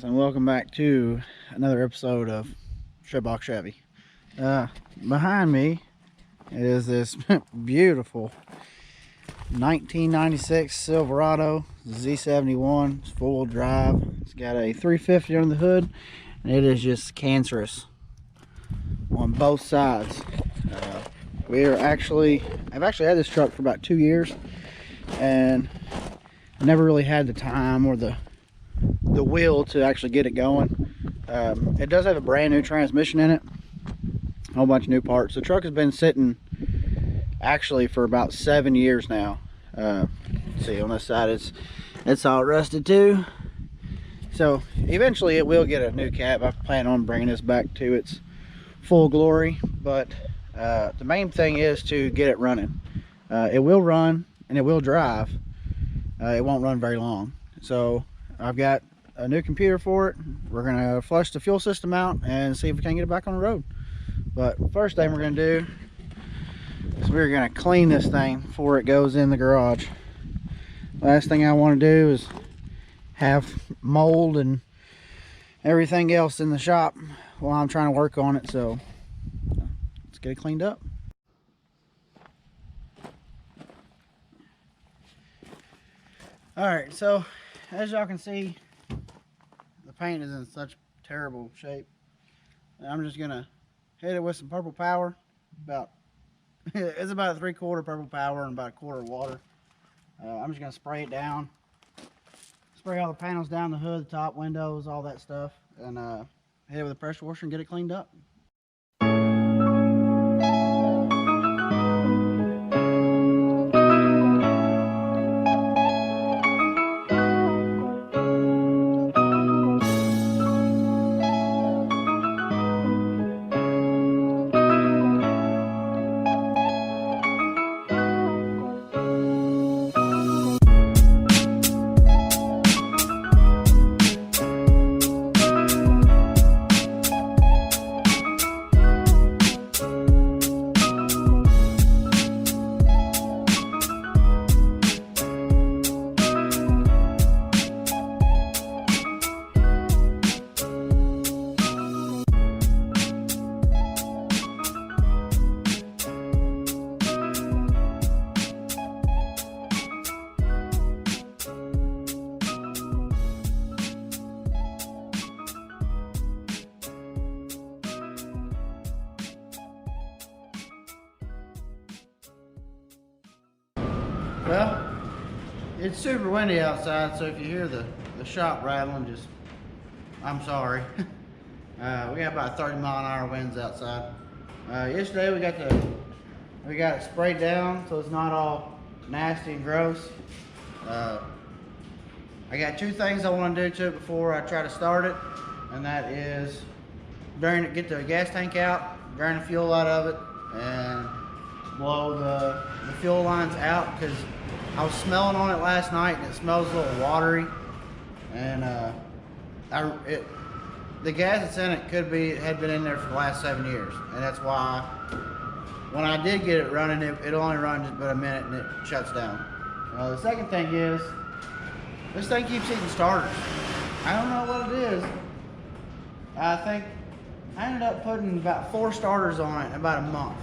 And welcome back to another episode of tbox Chevy. Behind me is this beautiful 1996 Silverado Z71. It's four-wheel drive. It's got a 350 under the hood, and it is just cancerous on both sides. I've actually had this truck for about 2 years, and I never really had the time or the will to actually get it going. It does have a brand new transmission in it, a whole bunch of new parts. The truck has been sitting actually for about 7 years now. See, on this side it's all rusted too, so eventually it will get a new cab. I plan on bringing this back to its full glory, but the main thing is to get it running. It will run and it will drive. It won't run very long, so I've got a new computer for it. We're gonna flush the fuel system out and see if we can get it back on the road. But first thing we're gonna do is we're gonna clean this thing before it goes in the garage. Last thing I want to do is have mold and everything else in the shop while I'm trying to work on it, so let's get it cleaned up. Alright, so as y'all can see, the paint is in such terrible shape. I'm just gonna hit it with some purple power. It's about a 3/4 purple power and about a quarter of water. I'm just gonna spray it down, spray all the panels down, the hood, the top windows, all that stuff, and hit it with a pressure washer and get it cleaned up. Well, it's super windy outside, so if you hear the shop rattling, just, I'm sorry. We got about 30-mile-an-hour winds outside. Yesterday we got it sprayed down so it's not all nasty and gross. I got two things I want to do to it before I try to start it, and that is get the gas tank out, drain the fuel out of it, and blow the fuel lines out, because I was smelling on it last night and it smells a little watery, and the gas that's in it had been in there for the last 7 years, and that's why when I did get it running, it only runs just about a minute and it shuts down. The second thing is, this thing keeps eating starters. I don't know what it is. I think I ended up putting about 4 starters on it in about a month.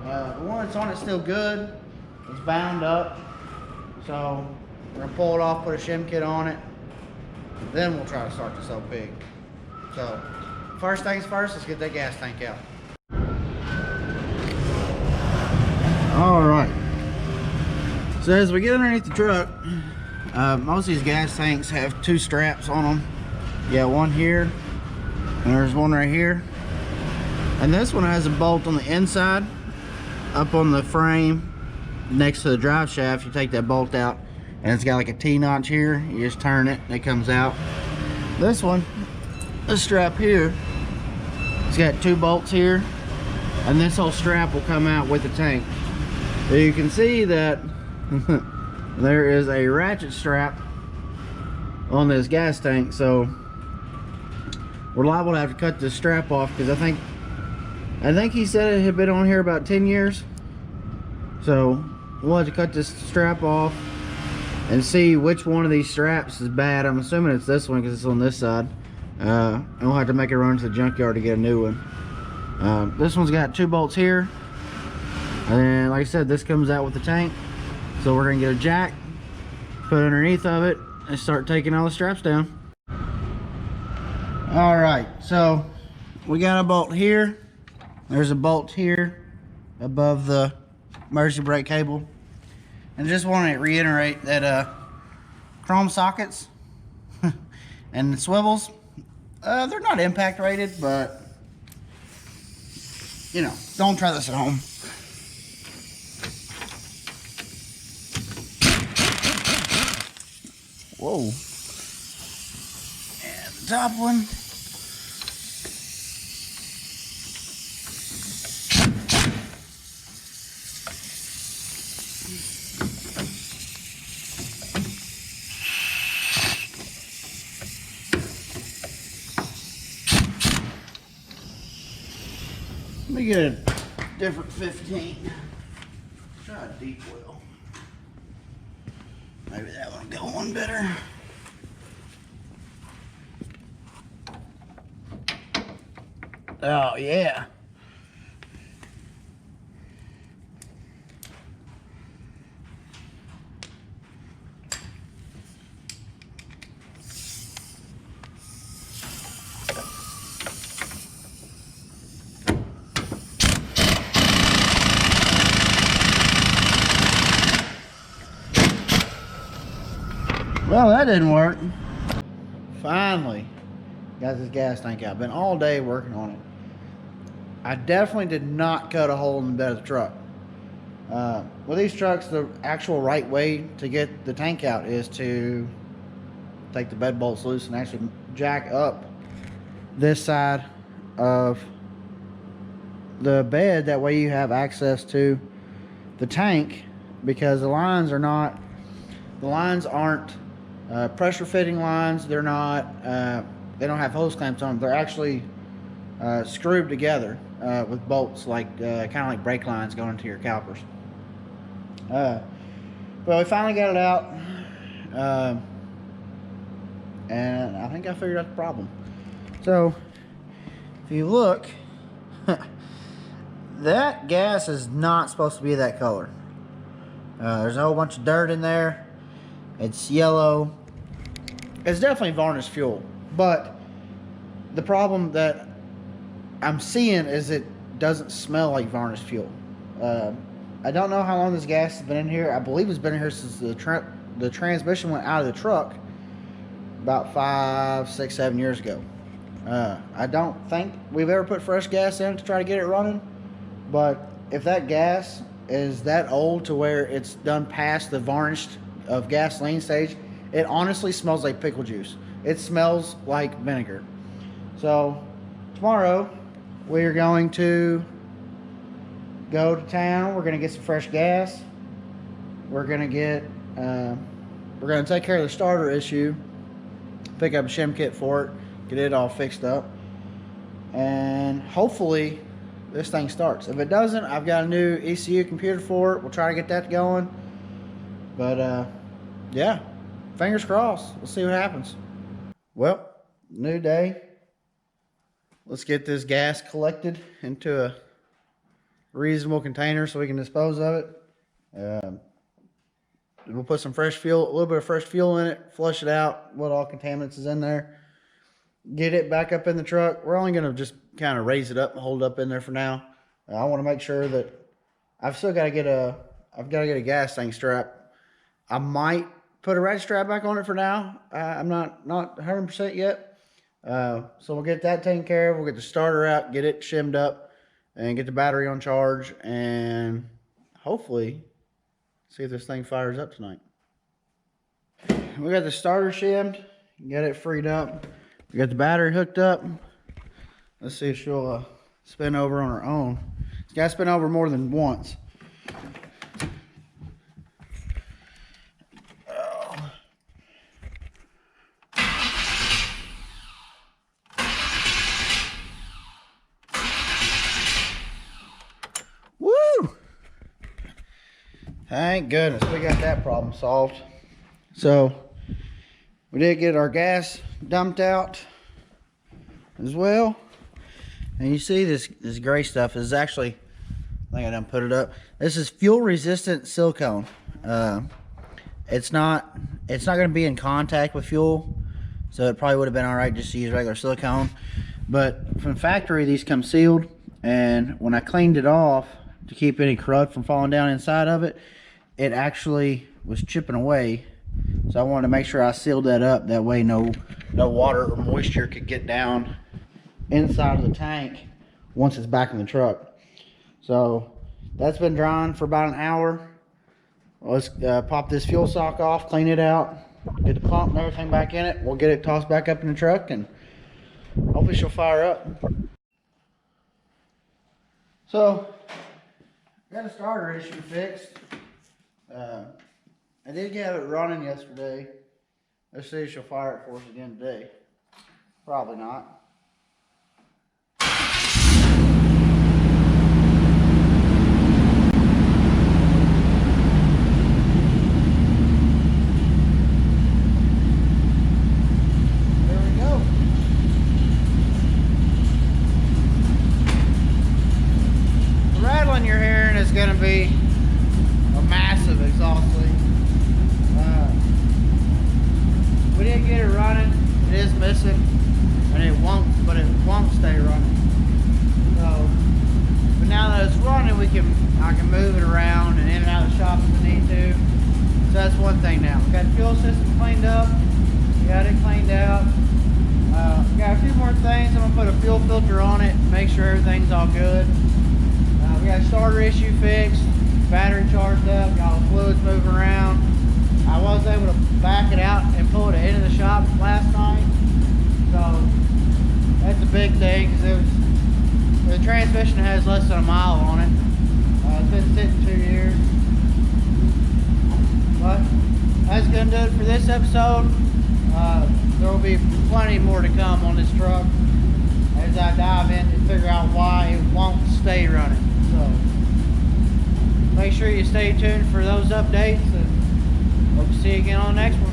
The one that's on it's still good. It's bound up, so we're gonna pull it off, put a shim kit on it, then we'll try to start this old pig. So first things first, let's get that gas tank out. All right, so as we get underneath the truck, most of these gas tanks have 2 straps on them. You got one here and there's one right here, and this one has a bolt on the inside up on the frame next to the drive shaft. You take that bolt out and it's got like a T-notch here. You just turn it and it comes out. This one, this strap here, it's got 2 bolts here, and this whole strap will come out with the tank. So you can see that there is a ratchet strap on this gas tank, so we're liable to have to cut this strap off, because I think he said it had been on here about 10 years. So we'll have to cut this strap off and see which one of these straps is bad. I'm assuming it's this one because it's on this side. and we'll have to make a run to the junkyard to get a new one. This one's got 2 bolts here, and like I said, this comes out with the tank. So we're gonna get a jack, put it underneath of it, and start taking all the straps down. All right, so we got a bolt here. There's a bolt here above the emergency brake cable. And just want to reiterate that chrome sockets and the swivels, they're not impact rated, but you know, don't try this at home. Whoa. And the top one. Let me get a different 15. Try a deep well. Maybe that one will go on better. Oh yeah. Well, that didn't work. Finally got this gas tank out. Been all day working on it. I definitely did not cut a hole in the bed of the truck. With these trucks, the actual right way to get the tank out is to take the bed bolts loose and actually jack up this side of the bed. That way you have access to the tank, because the lines aren't pressure fitting lines. They're not, they don't have hose clamps on them. They're actually screwed together with bolts, like kind of like brake lines going into your calipers. But we finally got it out, and I think I figured out the problem. So if you look, that gas is not supposed to be that color. There's a whole bunch of dirt in there. It's yellow. It's definitely varnished fuel, but the problem that I'm seeing is it doesn't smell like varnished fuel. I don't know how long this gas has been in here. I believe it's been in here since the transmission went out of the truck about 5, 6, 7 years ago. I don't think we've ever put fresh gas in to try to get it running, but if that gas is that old to where it's done past the varnished of gasoline stage, it honestly smells like pickle juice. It smells like vinegar. So tomorrow we are going to go to town. We're going to get some fresh gas. We're going to take care of the starter issue, pick up a shim kit for it, get it all fixed up, and hopefully this thing starts. If it doesn't, I've got a new ECU computer for it. We'll try to get that going. But yeah, fingers crossed. We'll see what happens. Well, new day. Let's get this gas collected into a reasonable container so we can dispose of it. We'll put some fresh fuel, a little bit of fresh fuel in it, flush it out, what all contaminants is in there, get it back up in the truck. We're only going to just kind of raise it up and hold it up in there for now. I want to make sure that I've got to get a gas tank strap. I might put a ratchet strap back on it for now. I'm not 100% yet. So we'll get that taken care of. We'll get the starter out, get it shimmed up, and get the battery on charge, and hopefully see if this thing fires up tonight. We got the starter shimmed, got it freed up. We got the battery hooked up. Let's see if she'll spin over on her own. It's got to spin over more than once. Thank goodness we got that problem solved. So we did get our gas dumped out. as well. And you see this gray stuff is actually, I think I done put it up. This is fuel resistant silicone. It's not going to be in contact with fuel, so it probably would have been all right just to use regular silicone. But from factory, these come sealed, and when I cleaned it off to keep any crud from falling down inside of it, it actually was chipping away. So I wanted to make sure I sealed that up. That way no water or moisture could get down inside of the tank once it's back in the truck. So that's been drying for about an hour. Let's pop this fuel sock off, clean it out, get the pump and everything back in it. We'll get it tossed back up in the truck, and hopefully she'll fire up. So, got a starter issue fixed. I did get it running yesterday. Let's see if she'll fire it for us again today. Probably not. You're hearing is going to be a massive exhaust leak. We did get it running. It is missing, and it won't stay running. So, but now that it's running, I can move it around and in and out of the shop if I need to. So that's one thing now. We got the fuel system cleaned up. We got it cleaned out. We got a few more things. I'm gonna put a fuel filter on it, make sure everything's all good. We got a starter issue fixed, battery charged up, got all the fluids moving around. I was able to back it out and pull it into the shop last night. So that's a big thing, because the transmission has less than a mile on it. It's been sitting 2 years. But that's going to do it for this episode. There will be plenty more to come on this truck as I dive in and figure out why it won't stay running. So make sure you stay tuned for those updates, and hope to see you again on the next one.